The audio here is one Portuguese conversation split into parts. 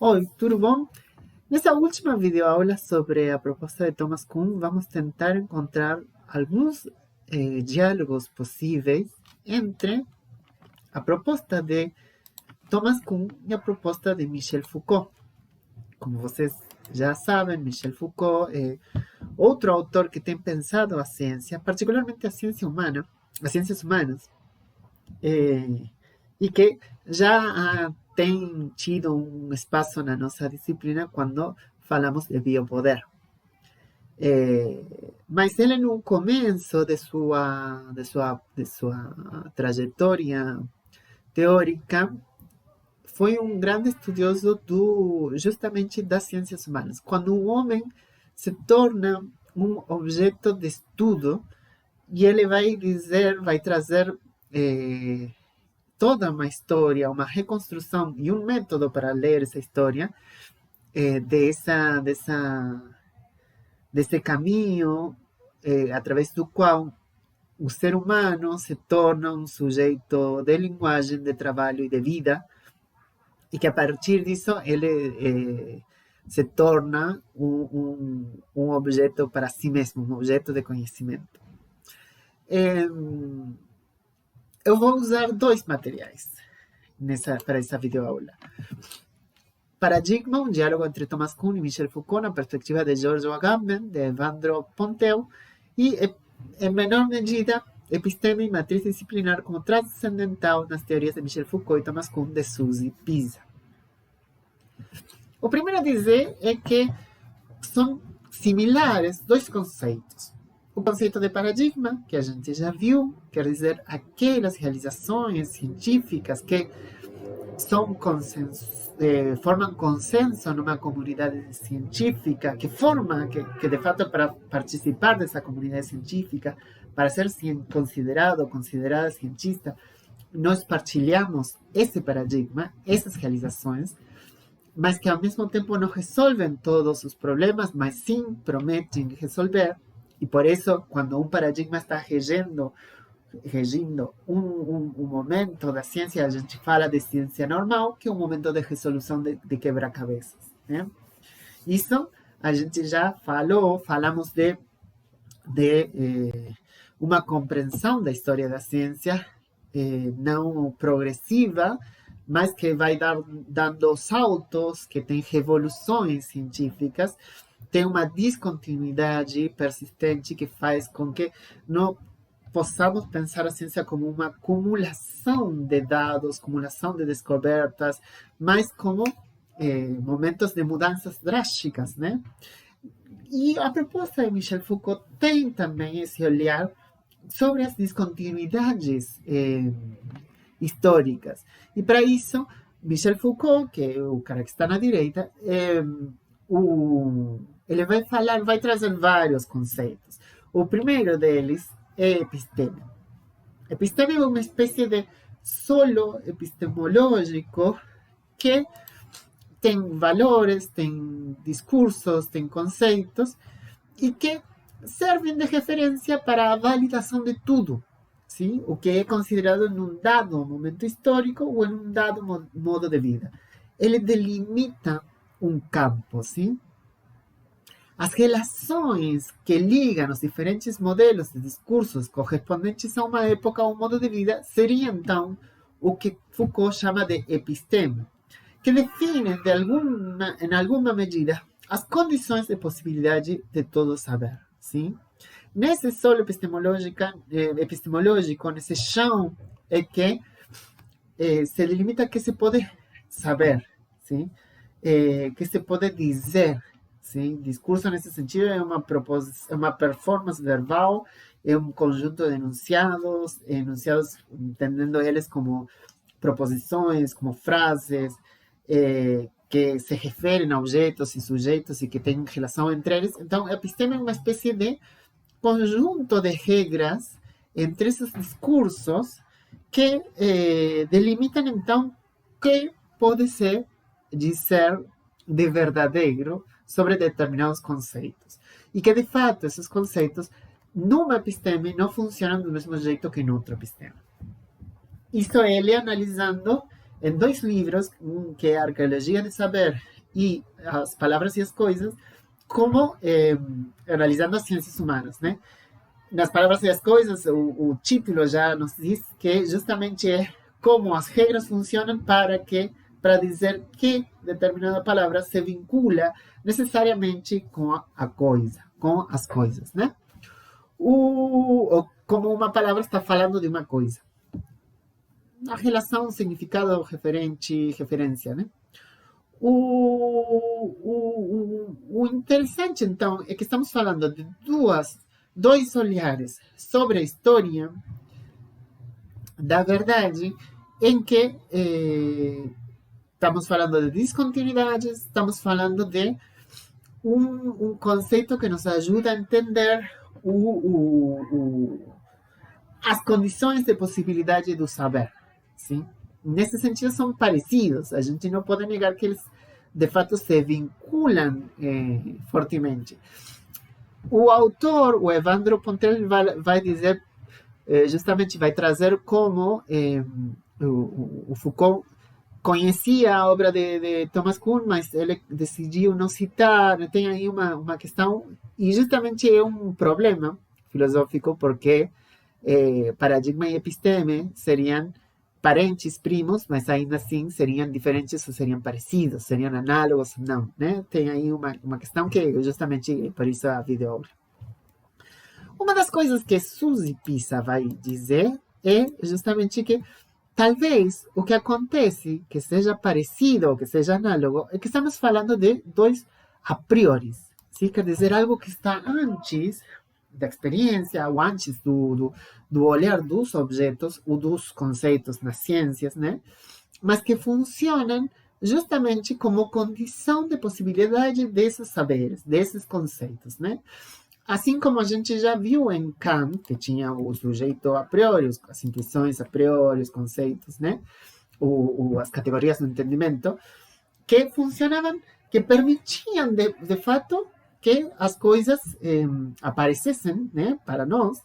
Oi, tudo bom? Nessa última videoaula sobre a proposta de Thomas Kuhn, vamos tentar encontrar alguns diálogos possíveis entre a proposta de Thomas Kuhn e a proposta de Michel Foucault. Como vocês já sabem, Michel Foucault é outro autor que tem pensado a ciência, particularmente a ciência humana, as ciências humanas, e que já tem tido um espaço na nossa disciplina quando falamos de biopoder. Mas ele, no começo de sua trajetória teórica, foi um grande estudioso justamente das ciências humanas. Quando o homem se torna um objeto de estudo, e ele vai trazer toda uma história, uma reconstrução e um método para ler essa história desse caminho através do qual o ser humano se torna um sujeito de linguagem, de trabalho e de vida, e que a partir disso ele se torna um objeto para si mesmo, um objeto de conhecimento. Eu vou usar dois materiais para essa videoaula. Paradigma, um diálogo entre Thomas Kuhn e Michel Foucault na perspectiva de Giorgio Agamben, de Evandro Ponteu, e, em menor medida, Episteme e Matriz Disciplinar como transcendental nas teorias de Michel Foucault e Thomas Kuhn, de Suzy Pisa. O primeiro a dizer é que são similares dois conceitos. O conceito de paradigma, que a gente já viu, quer dizer aquelas realizações científicas que formam consenso numa comunidade científica, que de fato para participar dessa comunidade científica, para ser considerado ou considerada cientista, nós partilhamos esse paradigma, essas realizações, mas que ao mesmo tempo não resolvem todos os problemas, mas sim prometem resolver. E por isso, quando um paradigma está regindo um momento da ciência, a gente fala de ciência normal, que é um momento de resolução de quebra-cabeças, né? Isso a gente já falamos de uma compreensão da história da ciência não progressiva, mas que vai dando saltos, que tem revoluções científicas, tem uma descontinuidade persistente que faz com que não possamos pensar a ciência como uma acumulação de dados, acumulação de descobertas, mas como momentos de mudanças drásticas, né? E a proposta de Michel Foucault tem também esse olhar sobre as descontinuidades históricas. E para isso, Michel Foucault, que é o cara que está na direita, ele vai trazer vários conceitos. O primeiro deles é episteme. Episteme é uma espécie de solo epistemológico que tem valores, tem discursos, tem conceitos e que servem de referência para a validação de tudo, sim? O que é considerado em um dado momento histórico ou em um dado modo de vida. Ele delimita um campo, sim? As relações que ligam os diferentes modelos de discursos correspondentes a uma época ou um modo de vida seria, então, o que Foucault chama de episteme, que define, em alguma medida, as condições de possibilidade de todo saber. Sim? Nesse solo epistemológico, nesse chão, é que se delimita que se pode saber, sim? Que se pode dizer. Sim? Discurso, nesse sentido, é uma performance verbal, é um conjunto de enunciados entendendo eles como proposições, como frases, que se referem a objetos e sujeitos e que têm relação entre eles. Então, a episteme é uma espécie de conjunto de regras entre esses discursos que delimitam, então, o que pode ser dizer de verdadeiro sobre determinados conceitos. E que, de fato, esses conceitos, numa episteme, não funcionam do mesmo jeito que em outra episteme. Isso ele analisando em dois livros, um que é Arqueologia do Saber e As Palavras e as Coisas, como analisando as ciências humanas, né? Nas Palavras e as Coisas, o título já nos diz que justamente é como as regras funcionam para dizer que determinada palavra se vincula necessariamente com a coisa, com as coisas, né? Ou como uma palavra está falando de uma coisa. A relação significado referente, referência, né? O interessante, então, é que estamos falando de dois olhares sobre a história da verdade, em que estamos falando de descontinuidades, estamos falando de um conceito que nos ajuda a entender as condições de possibilidade do saber. Sim? Nesse sentido, são parecidos. A gente não pode negar que eles, de fato, se vinculam fortemente. O autor, o Evandro Pontel, vai dizer, justamente vai trazer como o Foucault conhecia a obra de Thomas Kuhn, mas ele decidiu não citar. Tem aí uma questão, e justamente é um problema filosófico, porque paradigma e episteme seriam parentes, primos, mas ainda assim seriam diferentes ou seriam parecidos, seriam análogos ou não, né? Tem aí uma questão que justamente por isso a videoaula. Uma das coisas que Suzy Pisa vai dizer é justamente que talvez o que acontece, que seja parecido ou que seja análogo, é que estamos falando de dois a priori. ¿Sí? Quer dizer, algo que está antes da experiência, ou antes do olhar dos objetos ou dos conceitos nas ciências, né? Mas que funcionam justamente como condição de possibilidade desses saberes, desses conceitos, né? Assim como a gente já viu em Kant, que tinha o sujeito a priori, as intuições a priori, os conceitos, né? As categorias do entendimento, que funcionavam, que permitiam, de fato, que as coisas aparecessem, né, para nós.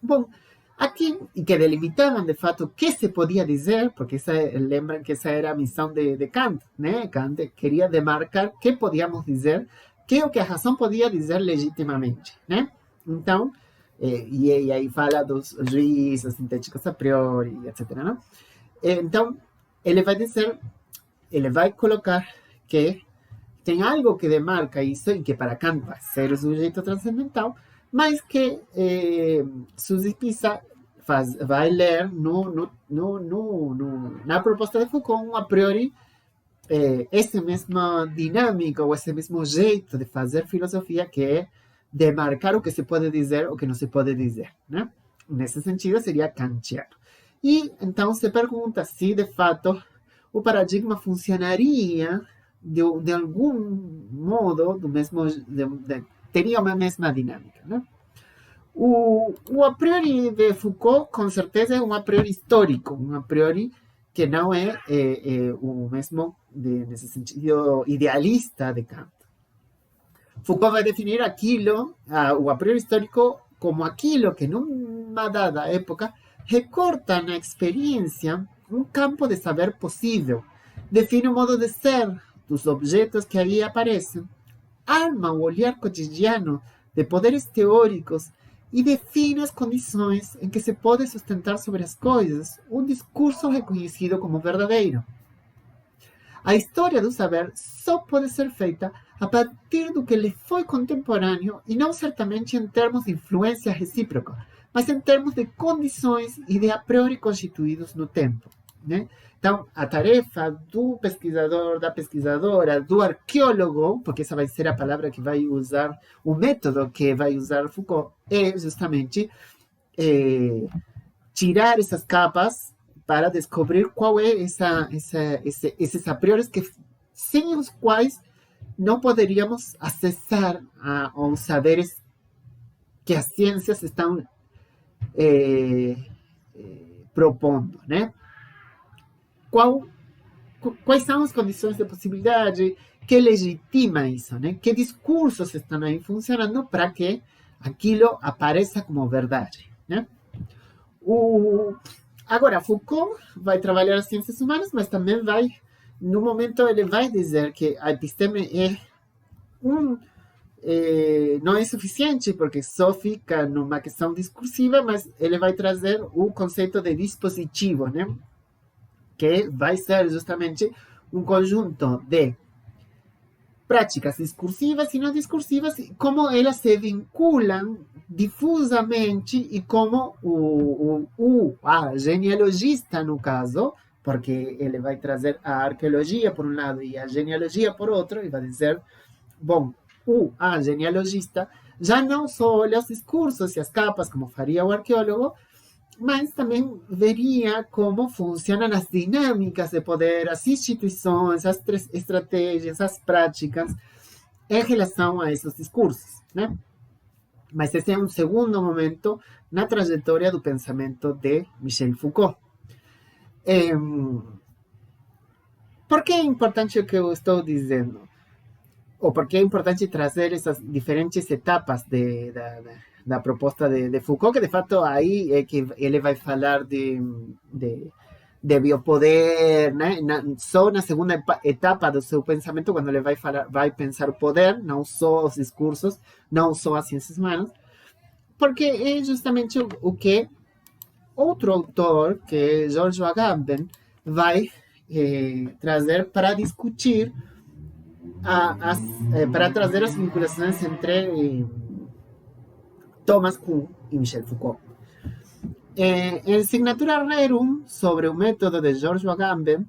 Bom, aqui, e que delimitavam, de fato, o que se podia dizer, porque lembram que essa era a missão de Kant, né? Kant queria demarcar o que podíamos dizer, que o que a razão podia dizer legitimamente, né? Então, e aí fala dos juízes sintéticos a priori, etc. Não? Então, ele vai dizer, ele vai colocar que tem algo que demarca isso, e que para Kant vai ser o sujeito transcendental, mas que Suzy Pisa vai ler na proposta de Foucault a priori essa mesma dinâmica ou esse mesmo jeito de fazer filosofia, que é demarcar o que se pode dizer ou o que não se pode dizer, né? Nesse sentido, seria kantiano. E então se pergunta se, de fato, o paradigma funcionaria de algum modo, teria uma mesma dinâmica, né? O a priori de Foucault, com certeza, é um a priori histórico, um a priori que não é o mesmo, nesse sentido, idealista de Kant. Foucault vai definir aquilo, o a priori histórico, como aquilo que, numa dada época, recorta na experiência um campo de saber possível, define o modo de ser dos objetos que ali aparecem, arma o olhar cotidiano de poderes teóricos e define as condições em que se pode sustentar sobre as coisas um discurso reconhecido como verdadeiro. A história do saber só pode ser feita a partir do que lhe foi contemporâneo e não certamente em termos de influência recíproca, mas em termos de condições e de a priori constituídos no tempo, né? Então, a tarefa do pesquisador, da pesquisadora, do arqueólogo, porque essa vai ser a palavra que vai usar, o método que vai usar Foucault, é justamente tirar essas capas para descobrir qual é esses a priori que, sem os quais não poderíamos acessar aos saberes que as ciências estão propondo, né? Quais são as condições de possibilidade que legitima isso, né? Que discursos estão aí funcionando para que aquilo apareça como verdade, né? Agora, Foucault vai trabalhar as ciências humanas, mas também vai, no momento, ele vai dizer que a episteme um, não é suficiente, porque só fica numa questão discursiva, mas ele vai trazer o conceito de dispositivo, né? Que vai ser justamente um conjunto de práticas discursivas e não discursivas, como elas se vinculam difusamente e como a genealogista, no caso, porque ele vai trazer a arqueologia por um lado e a genealogia por outro, e vai dizer, bom, a genealogista já não só olha os discursos e as capas, como faria o arqueólogo, mas também veria como funcionam as dinâmicas de poder, as instituições, as estratégias, as práticas em relação a esses discursos, né? Mas esse é um segundo momento na trajetória do pensamento de Michel Foucault. Por que é importante o que eu estou dizendo? Ou por que é importante trazer essas diferentes etapas da proposta de Foucault, que de fato aí é que ele vai falar de biopoder, né? Só na segunda etapa do seu pensamento, quando ele vai pensar o poder, não só os discursos, não só as ciências humanas, porque é justamente o que outro autor, que é George Agamben, vai trazer para discutir, para trazer as vinculações entre Thomas Kuhn e Michel Foucault. Em Signatura Rerum, sobre o método de George Agamben,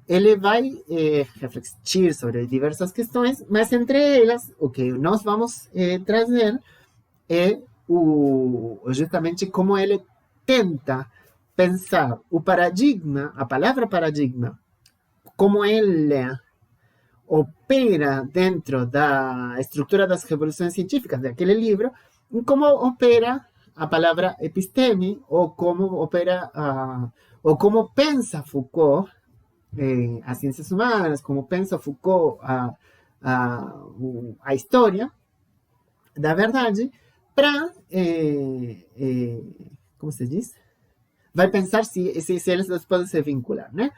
ele vai refletir sobre diversas questões, mas entre elas, o que nós vamos trazer é justamente como ele tenta pensar o paradigma, a palavra paradigma, como ele opera dentro da estrutura das revoluções científicas daquele livro, e como opera a palavra episteme, ou como opera, ou como pensa Foucault as ciências humanas, como pensa Foucault a história da verdade, para, como se diz? Vai pensar se eles podem se vincular, né?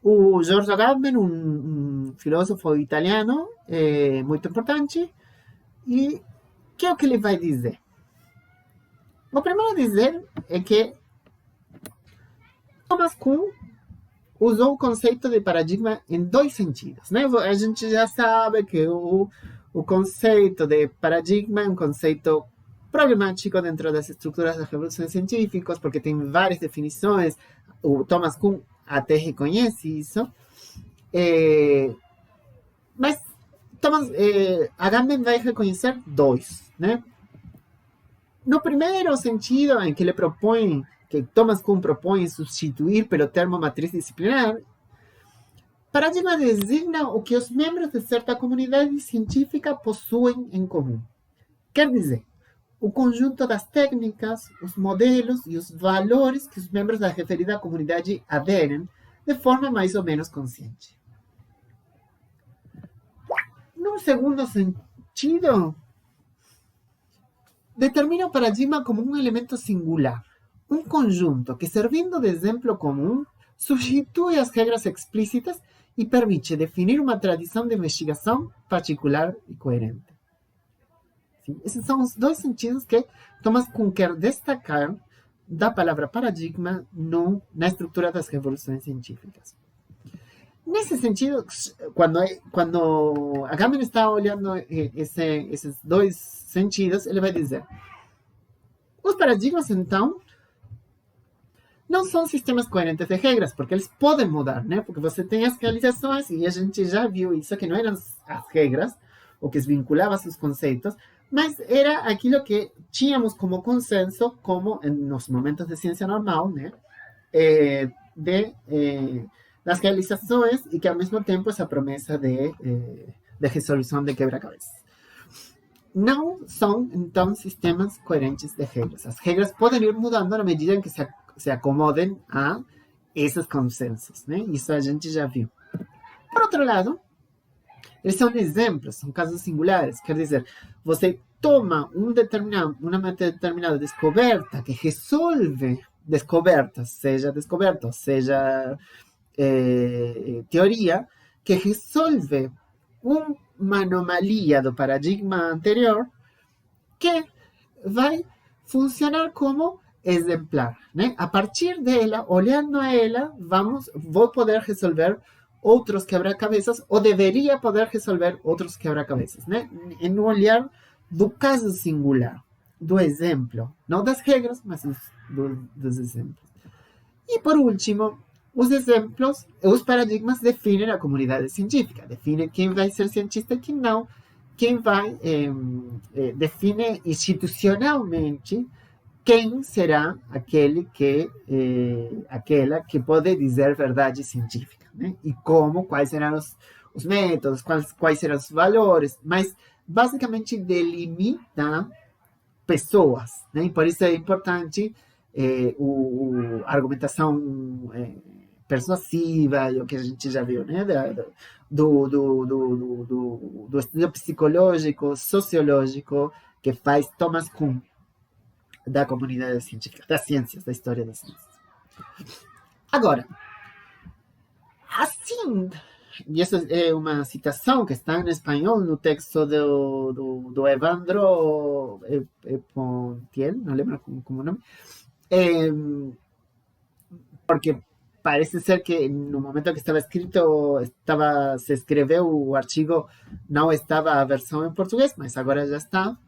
O George Agamben, um filósofo italiano muito importante, e que é o que ele vai dizer? O primeiro a dizer é que Thomas Kuhn usou o conceito de paradigma em dois sentidos, né? A gente já sabe que o conceito de paradigma é um conceito problemático dentro das estruturas das revoluções científicas, porque tem várias definições. O Thomas Kuhn até reconhece isso. Mas Agamben vai reconhecer dois, né? No primeiro sentido, em que ele propõe, que Thomas Kuhn propõe substituir pelo termo matriz disciplinar, paradigma designa o que os membros de certa comunidade científica possuem em comum. Quer dizer, o conjunto das técnicas, os modelos e os valores que os membros da referida comunidade aderem de forma mais ou menos consciente. Num segundo sentido, determina o paradigma como um elemento singular, um conjunto que, servindo de exemplo comum, substitui as regras explícitas e permite definir uma tradição de investigação particular e coerente. Sim, esses são os dois sentidos que Thomas Kuhn quer destacar da palavra paradigma na estrutura das revoluções científicas. Nesse sentido, quando Agamben está olhando esses dois sentidos, ele vai dizer: os paradigmas, então, não são sistemas coerentes de regras, porque eles podem mudar, né? Porque você tem as realizações, e a gente já viu isso, que não eram as regras, o que vinculava seus conceitos, mas era aquilo que tínhamos como consenso, como nos momentos de ciência normal, né? Das realizações, e que ao mesmo tempo essa promessa de resolução de quebra-cabeças. Não são, então, sistemas coerentes de regras. As regras podem ir mudando na medida em que se acomodem a esses consensos, né? Isso a gente já viu. Por outro lado, eles são exemplos, são casos singulares. Quer dizer, você toma uma determinada descoberta que resolve descoberta, seja teoria, que resolve uma anomalia do paradigma anterior que vai funcionar como exemplar, né? A partir dela, olhando a ela, vou poder resolver outros quebra-cabeças, ou deveria poder resolver outros quebra-cabeças, né? Em um olhar do caso singular, do exemplo, não das regras, mas dos exemplos. E por último, os exemplos, os paradigmas definem a comunidade científica, definem quem vai ser cientista e quem não, quem vai, define institucionalmente quem será aquela que pode dizer verdade científica, né? E como, quais serão os métodos, quais serão os valores, mas basicamente delimita pessoas, né? E por isso é importante a argumentação persuasiva, o que a gente já viu, né? Do estudo psicológico, sociológico, que faz Thomas Kuhn, da comunidade científica, das ciências, da história das ciências. Agora, assim, e essa é uma citação que está em espanhol no texto do Evandro Pontiel, não lembro como o nome, porque parece ser que no momento que estava escrito, se escreveu o artigo, não estava a versão em português, mas agora já está,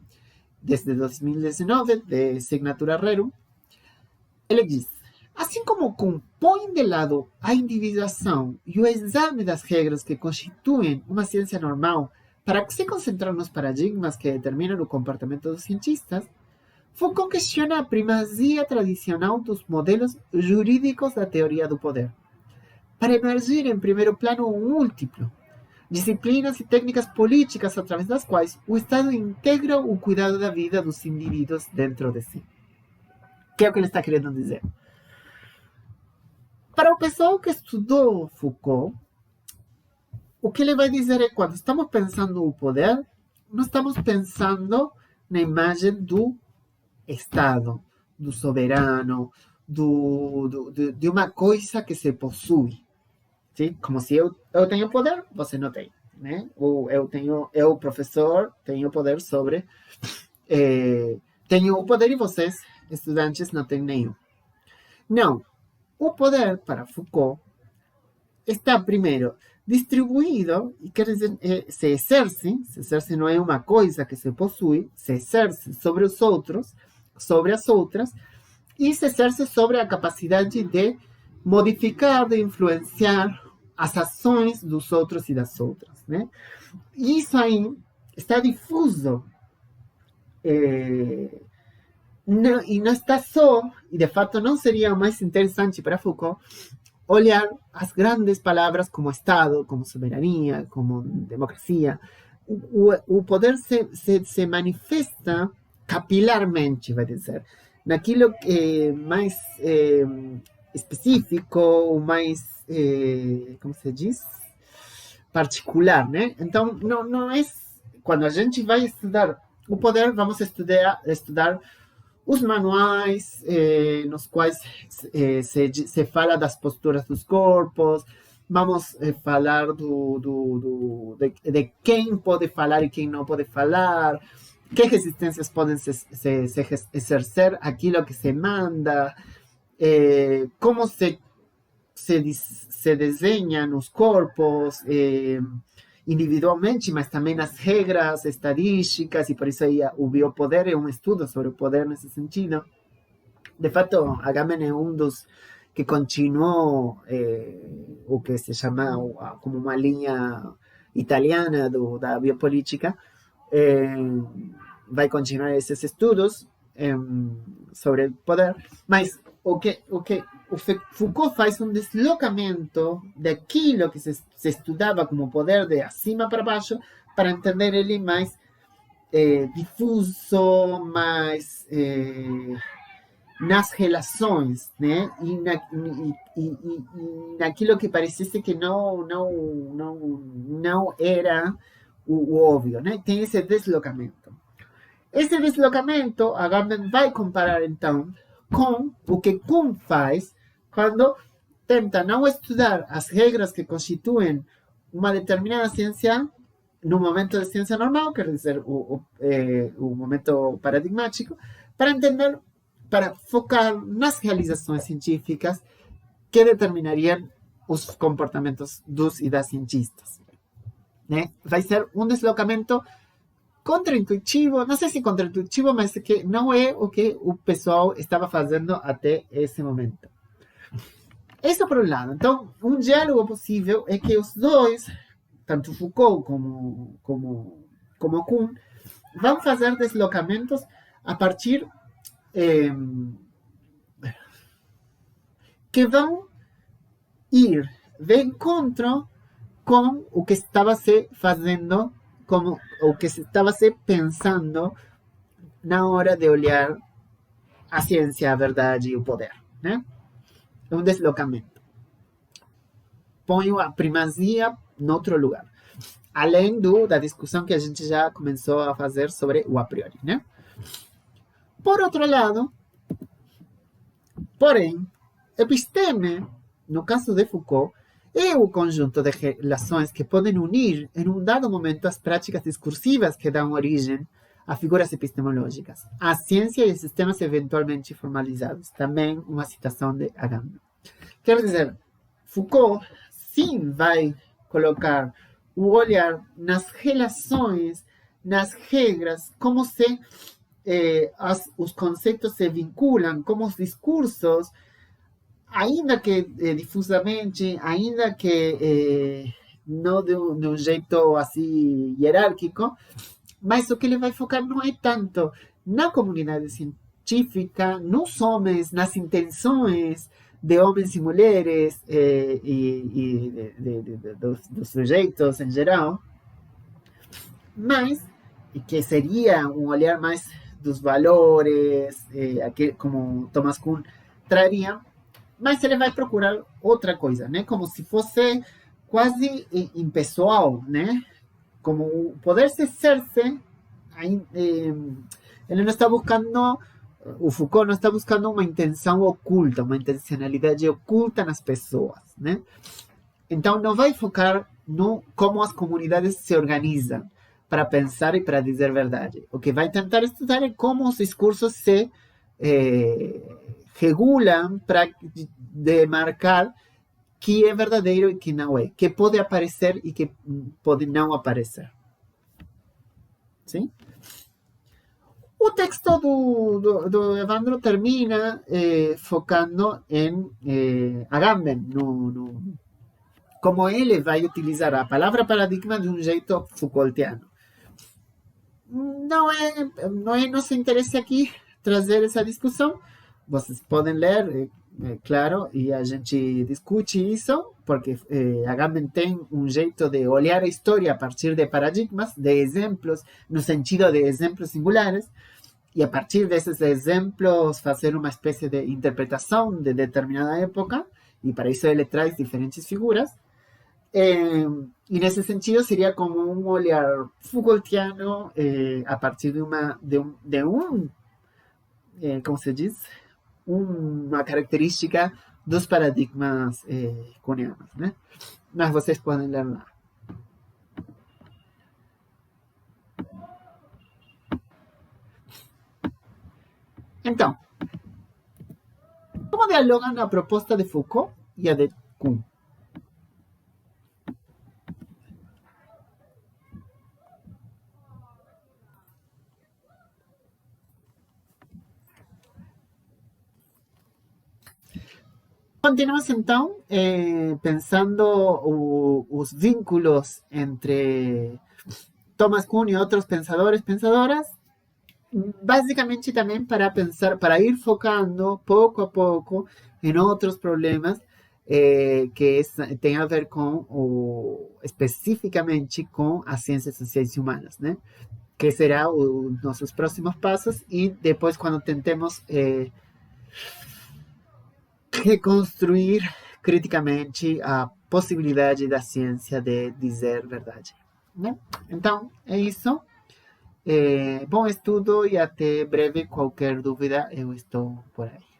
desde 2019, de Signature Rerum. Ele diz: assim como compõem de lado a individuação e o exame das regras que constituem uma ciência normal para se concentrar nos paradigmas que determinam o comportamento dos cientistas, Foucault questiona a primazia tradicional dos modelos jurídicos da teoria do poder, para emergir em primeiro plano o múltiplo, disciplinas e técnicas políticas através das quais o Estado integra o cuidado da vida dos indivíduos dentro de si. Que é o que ele está querendo dizer? Para o pessoal que estudou Foucault, o que ele vai dizer é que quando estamos pensando o poder, não estamos pensando na imagem do Estado, do soberano, de uma coisa que se possui. Sim? Como se eu tenho poder, você não tem. Né? Ou eu, professor, tenho poder sobre... tenho o poder e vocês, estudantes, não têm nenhum. Não. O poder, para Foucault, está, primeiro, distribuído, e quer dizer, se exerce não é uma coisa que se possui, se exerce sobre os outros, sobre as outras, e se exerce sobre a capacidade de modificar, de influenciar as ações dos outros e das outras. Né? E isso aí está difuso. E não está só, e de fato não seria mais interessante para Foucault, olhar as grandes palavras como Estado, como soberania, como democracia. O poder se manifesta capilarmente, vai dizer, naquilo mais específico, mais, como se diz? Particular, né? Então, não é... Quando a gente vai estudar o poder, vamos estudar os manuais nos quais se fala das posturas dos corpos, vamos falar de quem pode falar e quem não pode falar, que resistências podem se exercer aquilo que se manda, como se desenham os corpos individualmente, mas também as regras estadísticas, e por isso aí o biopoder é um estudo sobre o poder nesse sentido. De fato, Agamben é um dos que continuou o que se chama como uma linha italiana da biopolítica. Vai continuar esses estudos sobre o poder, mas o Foucault faz um deslocamento daquilo que se estudava como poder de acima para baixo, para entender ele mais difuso, mais nas relações, né? E naquilo que parecesse que não era o óbvio, né? Tem esse deslocamento. Esse deslocamento, Agamben vai comparar, então, com o que Kuhn faz quando tenta não estudar as regras que constituem uma determinada ciência no momento de ciência normal, quer dizer, o momento paradigmático, para entender, para focar nas realizações científicas que determinariam os comportamentos dos e das cientistas. Né? Vai ser um deslocamento contraintuitivo, não sei se contraintuitivo, mas que não é o que o pessoal estava fazendo até esse momento. Isso por um lado. Então, um diálogo possível é que os dois, tanto Foucault como Kuhn, vão fazer deslocamentos a partir que vão ir de encontro com o que estava se fazendo, como o que estava se pensando na hora de olhar a ciência, a verdade e o poder, né? É um deslocamento. Ponho a primazia em outro lugar. Além da discussão que a gente já começou a fazer sobre o a priori, né? Por outro lado, porém, episteme, no caso de Foucault, é o conjunto de relações que podem unir, em um dado momento, as práticas discursivas que dão origem a figuras epistemológicas, a ciência e os sistemas eventualmente formalizados. Também uma citação de Agamben. Quer dizer, Foucault sim vai colocar o olhar nas relações, nas regras, como se os conceitos se vinculam, como os discursos, ainda que difusamente, ainda que não de um jeito assim hierárquico, mas o que ele vai focar não é tanto na comunidade científica, nos homens, nas intenções de homens e mulheres dos sujeitos em geral, mas que seria um olhar mais dos valores, como Thomas Kuhn traria, mas ele vai procurar outra coisa, né? Como se fosse quase impessoal, né? Como o poder ser-se, ele não está buscando, o Foucault não está buscando uma intenção oculta, uma intencionalidade oculta nas pessoas, né? Então não vai focar no como as comunidades se organizam para pensar e para dizer verdade. O que vai tentar estudar é como os discursos se regulam para demarcar que é verdadeiro e que não é, que pode aparecer e que pode não aparecer. Sim? O texto do Evandro termina focando em Agamben, como ele vai utilizar a palavra paradigma de um jeito Foucaultiano. Não é nosso interesse aqui trazer essa discussão. Vocês podem ler, claro, e a gente discute isso, porque Agamben tem um jeito de olhar a história a partir de paradigmas, de exemplos, no sentido de exemplos singulares, e a partir desses exemplos fazer uma espécie de interpretação de determinada época, e para isso ele traz diferentes figuras. E nesse sentido seria como um olhar Foucaultiano a partir de um como se diz, uma característica dos paradigmas kuhnianos, né? Mas vocês podem ler lá. Então, como dialogam a proposta de Foucault e a de Kuhn? Continuamos então pensando os vínculos entre Thomas Kuhn e outros pensadores, pensadoras, basicamente também para pensar, para ir focando pouco a pouco em outros problemas que tem a ver especificamente com as ciências sociais e humanas, né? Que será os nossos próximos passos e depois quando tentemos reconstruir criticamente a possibilidade da ciência de dizer verdade, né? Então, é isso. Bom estudo e até breve. Qualquer dúvida, eu estou por aí.